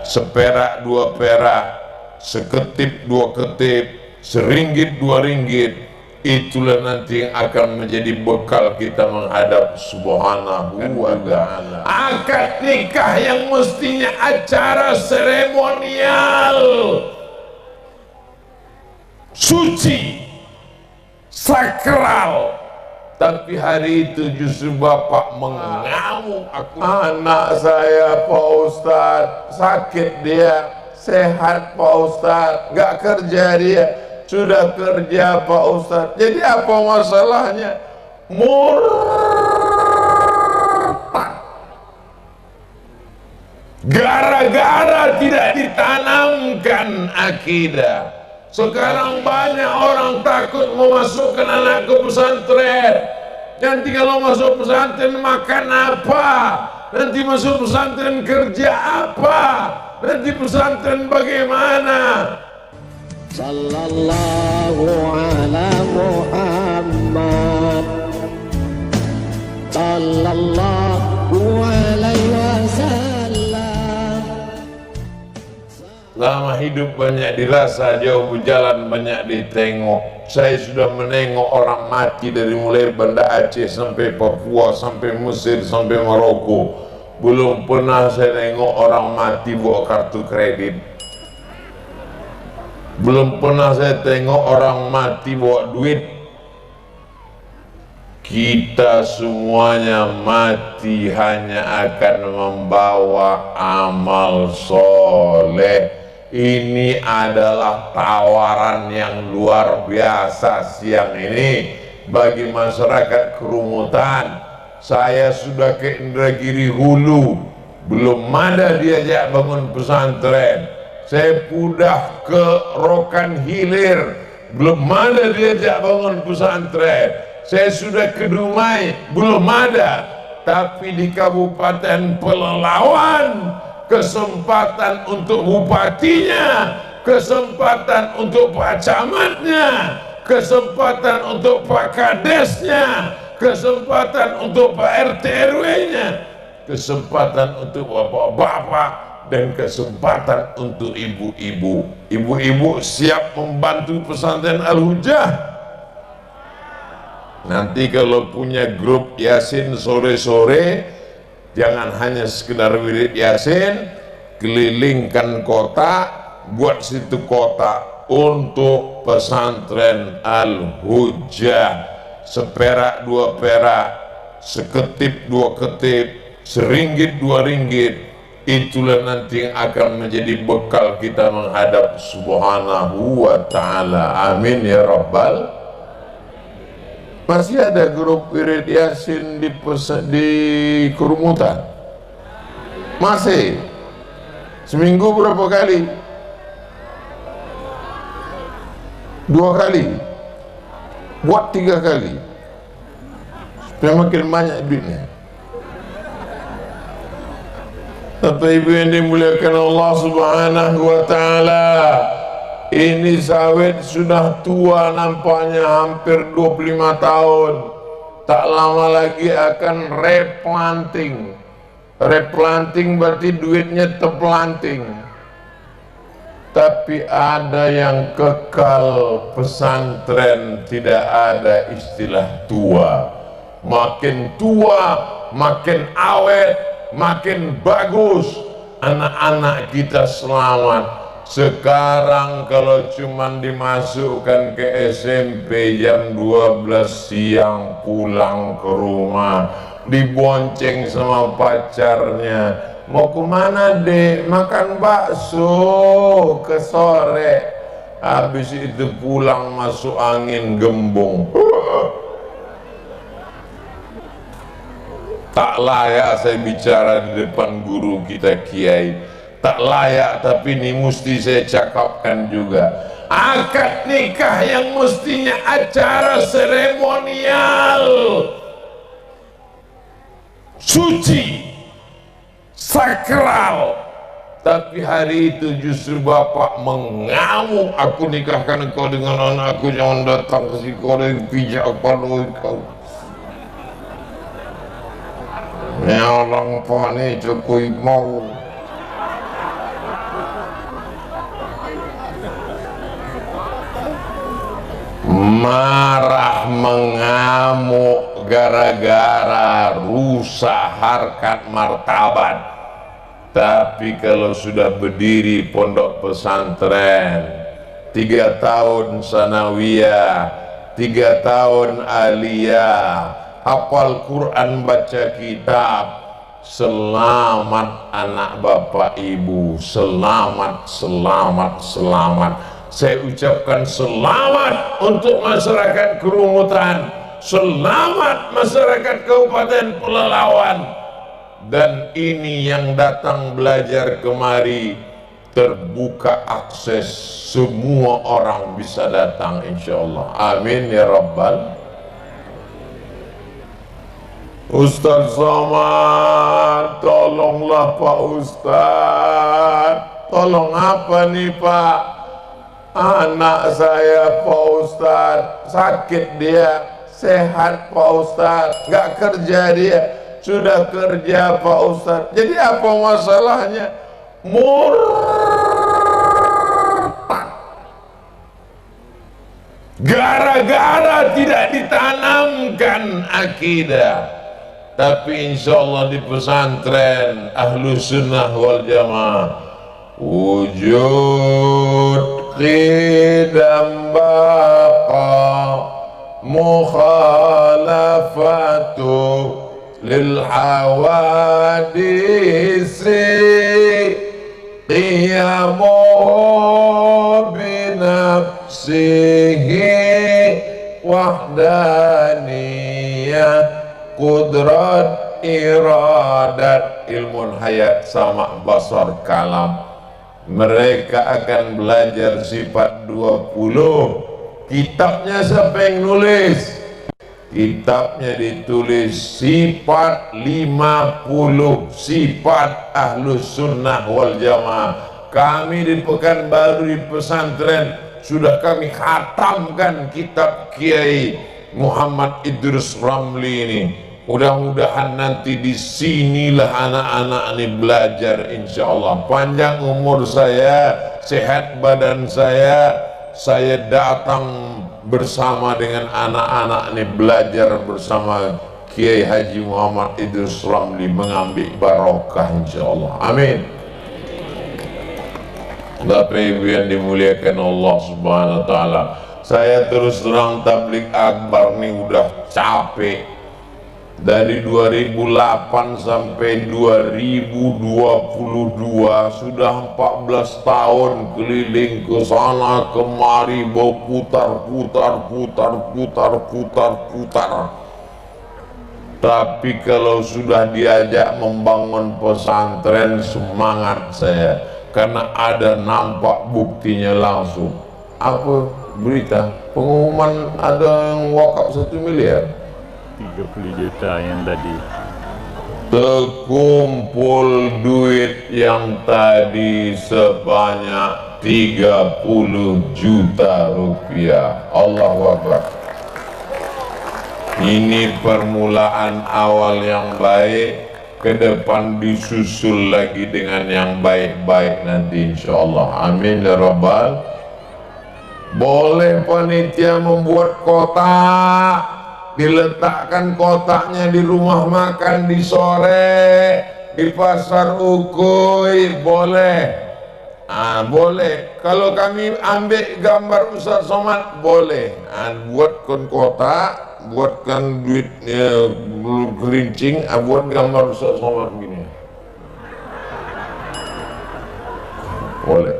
seperak dua perak, seketip dua ketip, seringgit dua ringgit, itulah nanti yang akan menjadi bekal kita menghadap Subhanahu wa ta'ala. Akad nikah yang mestinya acara seremonial, suci, sakral, tapi hari itu justru bapak mengamuk. Anak saya Pak Ustadz, sakit dia, sehat Pak Ustadz, nggak kerja dia. Sudah kerja Pak Ustadz, jadi apa masalahnya? Murtad. Gara-gara tidak ditanamkan akidah. Sekarang banyak orang takut memasukkan anak ke pesantren. Nanti kalau masuk pesantren makan apa? Nanti masuk pesantren kerja apa? Nanti pesantren bagaimana? Sallallahu ala Muhammad Sallallahu alaihi wasallam. Lama hidup banyak dirasa, jauh berjalan banyak ditengok. Saya sudah menengok orang mati dari mulai Banda Aceh sampai Papua, sampai Mesir, sampai Maroko. Belum pernah saya tengok orang mati bawa kartu kredit. Belum pernah saya tengok orang mati bawa duit. Kita semuanya mati hanya akan membawa amal soleh. Ini adalah tawaran yang luar biasa siang ini bagi masyarakat Kerumutan. Saya sudah ke Indragiri Hulu, belum ada diajak bangun pesantren. Saya sudah ke Rokan Hilir, belum ada diajak bangun pesantren. Saya sudah ke Dumai, belum ada. Tapi di Kabupaten Pelalawan, kesempatan untuk bupatinya, kesempatan untuk pak camatnya, kesempatan untuk pak kadesnya, kesempatan untuk pak RT RW-nya, kesempatan untuk bapak-bapak, dan kesempatan untuk ibu-ibu. Ibu-ibu siap membantu pesantren Al-Hujah. Nanti kalau punya grup Yasin sore-sore, jangan hanya sekedar wirid Yasin, kelilingkan kota, buat situ kota untuk pesantren Al-Hujah. Seperak dua perak, seketip dua ketip, seringgit dua ringgit, itulah nanti yang akan menjadi bekal kita menghadap Subhanahu wa ta'ala. Amin ya Rabbal. Masih ada grup wirid Yasin di Kerumutan? Masih? Seminggu berapa kali? 2 kali? Buat 3 kali supaya makin banyak duitnya. Bapak Ibu yang dimuliakan Allah Subhanahu wa ta'ala, ini sawit sudah tua nampaknya, hampir 25 tahun. Tak lama lagi akan replanting. Replanting berarti duitnya terplanting. Tapi ada yang kekal, pesantren tidak ada istilah tua. Makin tua, makin awet, makin bagus, anak-anak kita selamat. Sekarang kalau cuman dimasukkan ke SMP jam 12 siang pulang ke rumah, dibonceng sama pacarnya, mau kemana dek? Makan bakso ke sore. Habis itu pulang masuk angin gembung. Tak layak saya bicara di depan guru kita kiai. Tak layak, tapi ini mesti saya cakapkan juga. Akad nikah yang mestinya acara seremonial, suci, sakral, tapi hari itu justru bapak mengamuk. Aku nikahkan engkau dengan anakku, jangan datang ke sini, pijak kepala kau. Ya orang Pak ni cukup mau. marah mengamuk gara-gara rusak harkat martabat. Tapi kalau sudah berdiri pondok pesantren 3 tahun sanawiyah, 3 tahun aliyah, hafal Quran, baca kitab, selamat anak bapak ibu, selamat, selamat, selamat. Saya ucapkan selamat untuk masyarakat Kerumutan, selamat masyarakat Kabupaten Pelalawan. Dan ini yang datang belajar kemari, terbuka akses, semua orang bisa datang insyaallah. Amin ya rabbal. Ustaz Somad, tolonglah Pak Ustaz. Tolong apa nih Pak? Anak saya Pak Ustaz, sakit dia, sehat Pak Ustaz, nggak kerja dia, sudah kerja Pak Ustaz. Jadi apa masalahnya? Murtad. Gara-gara tidak ditanamkan akidah. Tapi insya Allah di pesantren Ahlus Sunnah wal Jamaah, wujud qidam baqa mukhalafatu lil hawadisi qiyamu binafsihi wahdaniyah qudrat iradat ilmun hayat sama basar kalam. Mereka akan belajar sifat 20. Kitabnya siapa yang nulis? Kitabnya ditulis sifat 50 sifat Ahlus Sunnah wal Jamaah. Kami di Pekanbaru di pesantren sudah kami khatamkan kitab Kiai Muhammad Idrus Ramli ini. Mudah-mudahan nanti di sinilah anak-anak ini belajar insyaallah. Panjang umur saya, sehat badan saya datang bersama dengan anak-anak ini belajar bersama Kiai Haji Muhammad Idrus Ramli, mengambil barokah insyaallah. Amin. Bapak Ibu yang dimuliakan Allah Subhanahu wa taala, saya terus terang tabligh akbar nih udah capek. Dari 2008 sampai 2022 sudah 14 tahun keliling ke sana kemari, putar. Tapi kalau sudah diajak membangun pesantren, semangat saya, karena ada nampak buktinya langsung. Apa berita? Pengumuman ada yang wakaf 1 miliar. 30 juta yang tadi. Terkumpul duit yang tadi sebanyak 30 juta rupiah. Allahu Akbar. Ini permulaan awal yang baik, ke depan disusul lagi dengan yang baik-baik nanti insyaallah. Amin ya rabbal. Boleh panitia membuat kotak, diletakkan kotaknya di rumah makan di sore, di pasar Ukui, boleh. Boleh. Kalau kami ambil gambar Ustaz Somad, boleh. Buatkan kotak, buatkan duitnya gerincing, buat gambar Ustaz Somad begini. Boleh.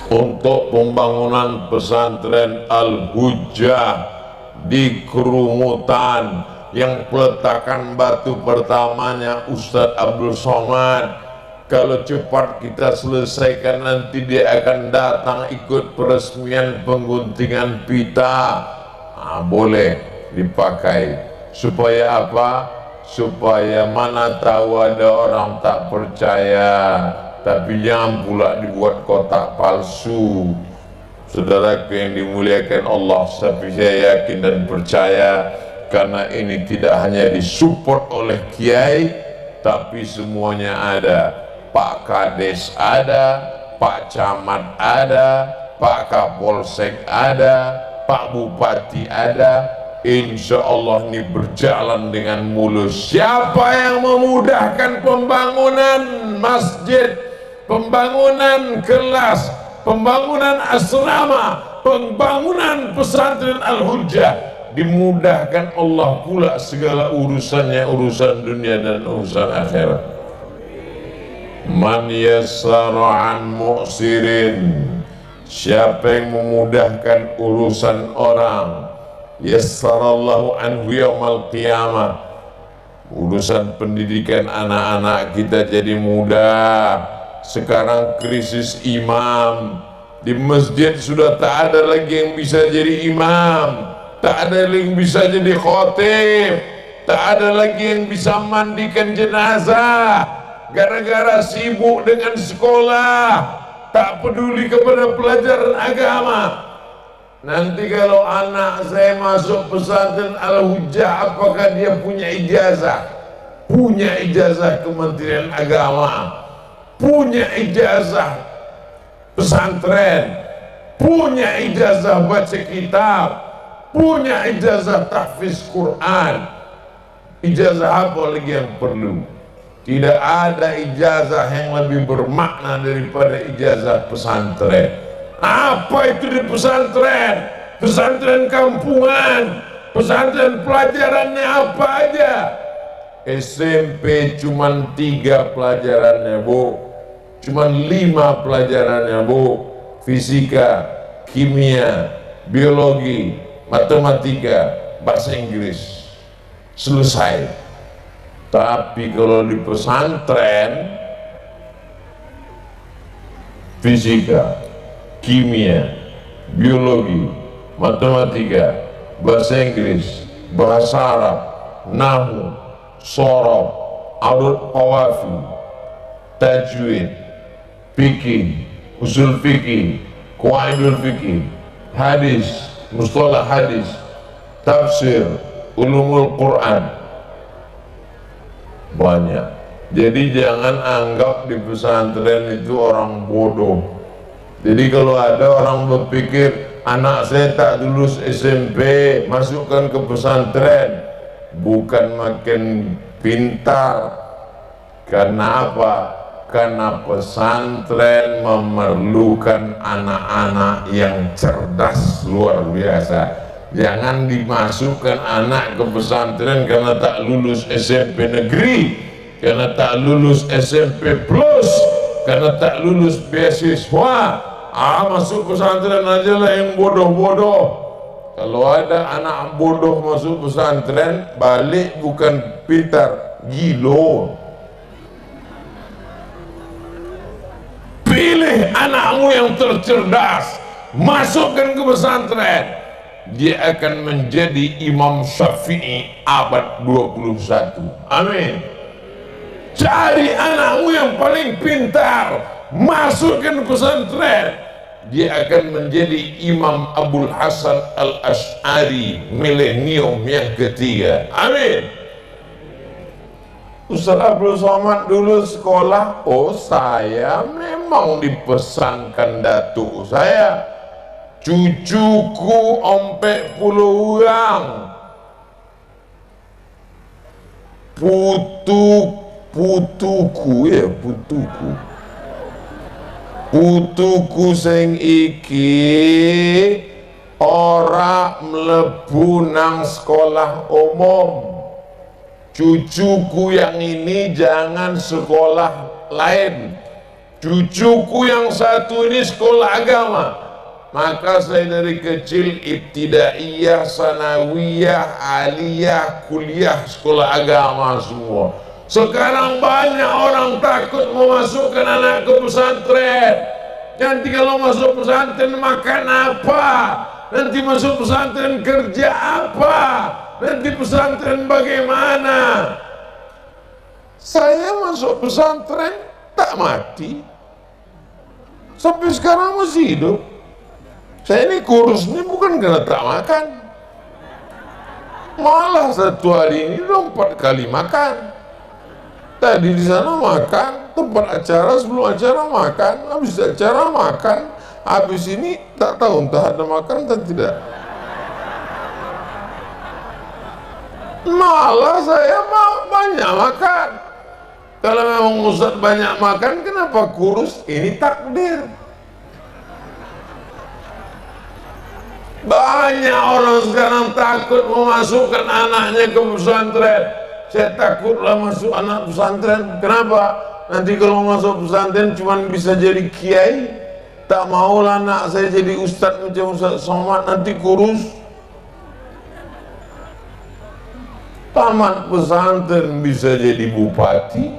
Untuk pembangunan pesantren Al-Hujjah di Kerumutan, yang peletakan batu pertamanya Ustadz Abdul Somad. Kalau cepat kita selesaikan, nanti dia akan datang ikut peresmian pengguntingan pita. Boleh dipakai. Supaya apa? Supaya mana tahu ada orang tak percaya, tapi jangan pula dibuat kotak palsu. Saudaraku yang dimuliakan Allah, tapi saya yakin dan percaya, karena ini tidak hanya disupport oleh kiai, tapi semuanya ada. Pak Kades ada, Pak Camat ada, Pak Kapolsek ada, Pak Bupati ada. Insya Allah ini berjalan dengan mulus. Siapa yang memudahkan pembangunan masjid, pembangunan kelas, pembangunan asrama, pembangunan pesantren Al-Hujjah, dimudahkan Allah pula segala urusannya, urusan dunia dan urusan akhirat. Man yassara an mu'sirin, siapa yang memudahkan urusan orang, yassarallahu anhu yaumal qiyamah, urusan pendidikan anak-anak kita jadi mudah. Sekarang krisis imam di masjid, sudah tak ada lagi yang bisa jadi imam, tak ada lagi yang bisa jadi khotib, tak ada lagi yang bisa mandikan jenazah, gara-gara sibuk dengan sekolah, tak peduli kepada pelajaran agama. Nanti kalau anak saya masuk pesantren Al-Hujjah, apakah dia punya ijazah? Punya ijazah Kementerian Agama, punya ijazah pesantren, punya ijazah baca kitab, punya ijazah tahfiz Quran. Ijazah apa lagi yang perlu? Tidak ada ijazah yang lebih bermakna daripada ijazah pesantren. Apa itu di pesantren? Pesantren kampungan, pesantren pelajarannya apa aja? SMP cuman 3 pelajarannya, Bu. Cuman 5 pelajarannya, Bu. Fisika, kimia, biologi, matematika, bahasa Inggris. Selesai. Tapi kalau di pesantren, fisika, kimia, biologi, matematika, bahasa Inggris, bahasa Arab, nahwu, shorof, arud qawafi, tajwid, fikih, usul fikih, qawaidul fikih, hadis, mustalah hadis, tafsir, ulumul Quran. Banyak. Jadi jangan anggap di pesantren itu orang bodoh. Jadi kalau ada orang berpikir anak saya tak lulus SMP, masukkan ke pesantren, bukan makin pintar. Karena apa? Karena pesantren memerlukan anak-anak yang cerdas luar biasa. Jangan dimasukkan anak ke pesantren karena tak lulus SMP negeri, karena tak lulus SMP plus, karena tak lulus beasiswa. Masuk pesantren aja lah yang bodoh-bodoh. Kalau ada anak bodoh masuk pesantren, balik bukan pintar, gilo. Pilih anakmu yang tercerdas, masukkan ke pesantren. Dia akan menjadi Imam Syafi'i abad 21. Amin. Cari anakmu yang paling pintar, masukkan pesantren. Dia akan menjadi Imam Abul Hasan Al-Asy'ari milenium yang ketiga. Amin. Ustaz Abdul Somad dulu sekolah, saya memang dipesankan datuk saya, cucuku ompek 10 orang, putuku sing iki ora mlebu nang sekolah umum. Cucuku yang ini jangan sekolah lain. Cucuku yang satu ini sekolah agama. Maka saya dari kecil ibtidaiyah, sanawiyah, aliyah, kuliah, sekolah agama semua. Sekarang banyak orang takut memasukkan anak ke pesantren. Nanti kalau masuk pesantren makan apa? Nanti masuk pesantren kerja apa? Nanti pesantren bagaimana? Saya masuk pesantren tak mati, sampai sekarang masih hidup. Saya ini kurus ini bukan karena tak makan, malah satu hari ini 4 kali makan. Tadi di sana makan, tempat acara, sebelum acara makan, habis acara makan, Habis ini tak tahu entah ada makan atau tidak. Malah saya banyak makan. Kalau memang Ustaz banyak makan, kenapa kurus? Ini takdir. Banyak orang sekarang takut memasukkan anaknya ke pesantren. Saya takutlah masuk anak pesantren. Kenapa? Nanti kalau masuk pesantren cuma bisa jadi kiai. Tak maulah anak saya jadi ustaz macam Ustaz Somad, nanti kurus. Tamat pesantren bisa jadi bupati,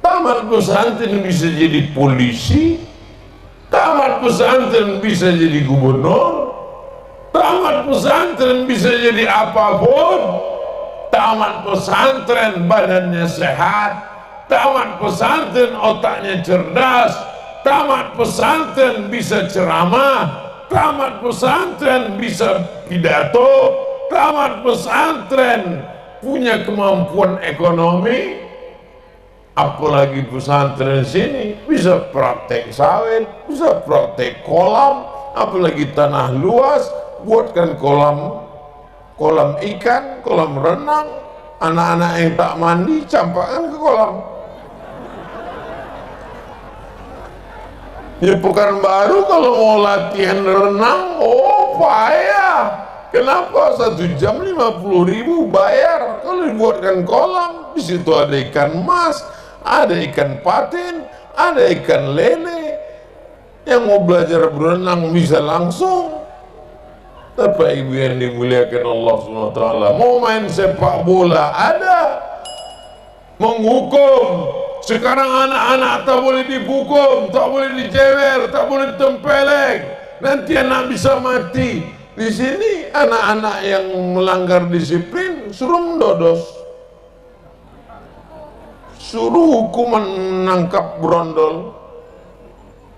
tamat pesantren bisa jadi polisi, tamat pesantren bisa jadi gubernur, tamat pesantren bisa jadi apapun. Tamat pesantren badannya sehat, tamat pesantren otaknya cerdas, tamat pesantren bisa ceramah, tamat pesantren bisa pidato, tamat pesantren punya kemampuan ekonomi. Apalagi pesantren sini bisa praktek sawit, bisa praktek kolam, apalagi tanah luas, buatkan kolam ikan, kolam renang. Anak-anak yang tak mandi campakkan ke kolam. Ya Pekanbaru kalau mau latihan renang, oh payah. Kenapa? 1 jam 50.000 bayar. Kalau dibuatkan kolam, di situ ada ikan mas, ada ikan patin, ada ikan lele. Yang mau belajar berenang bisa langsung. Bapak Ibu yang dimuliakan Allah SWT, mau main sepak bola ada. Menghukum. Sekarang anak-anak tak boleh dihukum, tak boleh dijewer, tak boleh ditempeleng. Nanti anak bisa mati. Di sini anak-anak yang melanggar disiplin suruh mendodos, suruh hukuman menangkap brondol.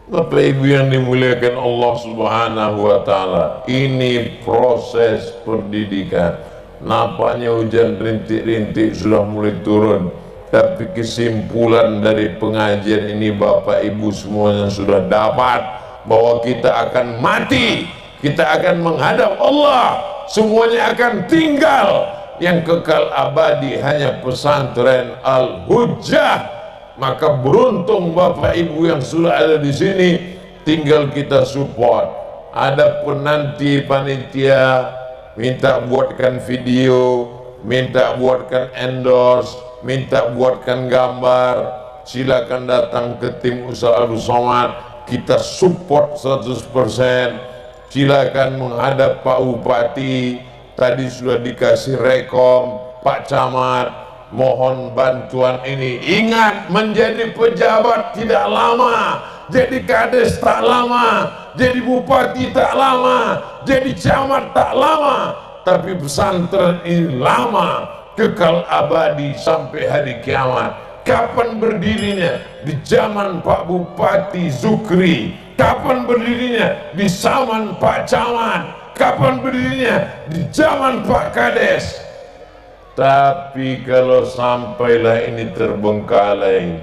Bapak Ibu yang dimuliakan Allah Subhanahu wa Ta'ala, ini proses pendidikan. Nampaknya hujan rintik-rintik sudah mulai turun, tapi kesimpulan dari pengajian ini Bapak Ibu semuanya sudah dapat bahwa kita akan mati, kita akan menghadap Allah, semuanya akan tinggal. Yang kekal abadi hanya pesantren Al-Hujjah. Maka beruntung Bapak Ibu yang sudah ada di sini, tinggal kita support. Ada penanti panitia minta buatkan video, minta buatkan endorse, minta buatkan gambar, silakan datang ke tim Ustaz Abdul Somad, kita support 100%. Silakan menghadap Pak Bupati, tadi sudah dikasih rekom, Pak Camat, mohon bantuan ini. Ingat, menjadi pejabat tidak lama, jadi kades tak lama, jadi bupati tak lama, jadi camat tak lama, tapi pesantren ini lama, kekal abadi sampai hari kiamat. Kapan berdirinya? Di zaman Pak Bupati Zukri. Kapan berdirinya? Di zaman Pak Camat. Kapan berdirinya? Di zaman Pak Kades. Tapi kalau sampailah ini terbengkalai,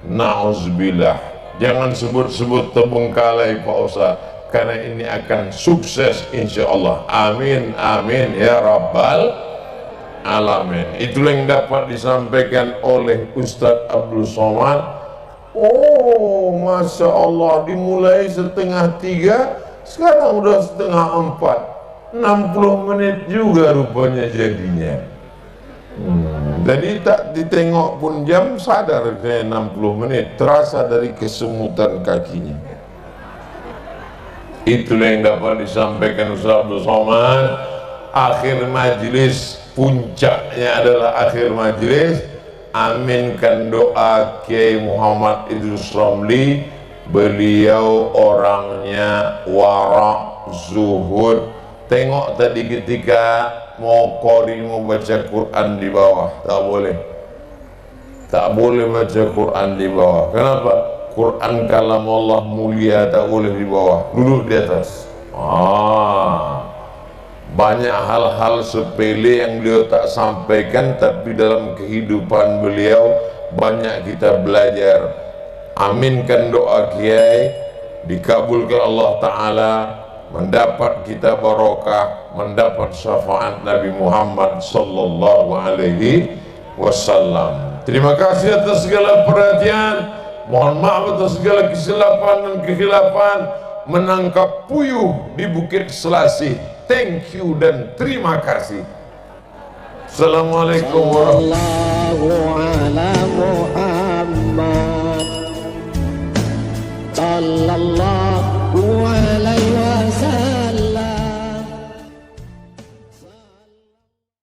na'udzubillah, jangan sebut-sebut terbengkalai Pak Ustaz, karena ini akan sukses insya Allah. Amin, amin ya Rabbal Alamin. Itulah yang dapat disampaikan oleh Ustaz Abdul Somad. Oh, Masya Allah, dimulai 2:30, sekarang udah 3:30, 60 menit juga rupanya jadinya. Jadi tak ditengok pun jam, sadar kayak 60 menit, terasa dari kesemutan kakinya. Itulah yang dapat disampaikan Ustaz Abdul Somad. Akhir majlis, puncaknya adalah akhir majlis. Aminkan doa Kiai Muhammad Idrus Ramli. Beliau orangnya warak, zuhud. Tengok tadi ketika mau qori, mau baca Quran di bawah, tak boleh, tak boleh baca Quran di bawah. Kenapa? Quran kalam Allah mulia, tak boleh di bawah, duduk di atas. Banyak hal-hal sepele yang beliau tak sampaikan, tapi dalam kehidupan beliau banyak kita belajar. Aminkan doa Kiai. dikabulkan Allah Ta'ala, mendapat kita barokah, mendapat syafaat Nabi Muhammad sallallahu alaihi wasallam. Terima kasih atas segala perhatian, mohon maaf atas segala kesilapan dan kekhilafan. Menangkap puyuh di Bukit Selasih, thank you dan terima kasih. Assalamualaikum warahmatullahi wabarakatuh.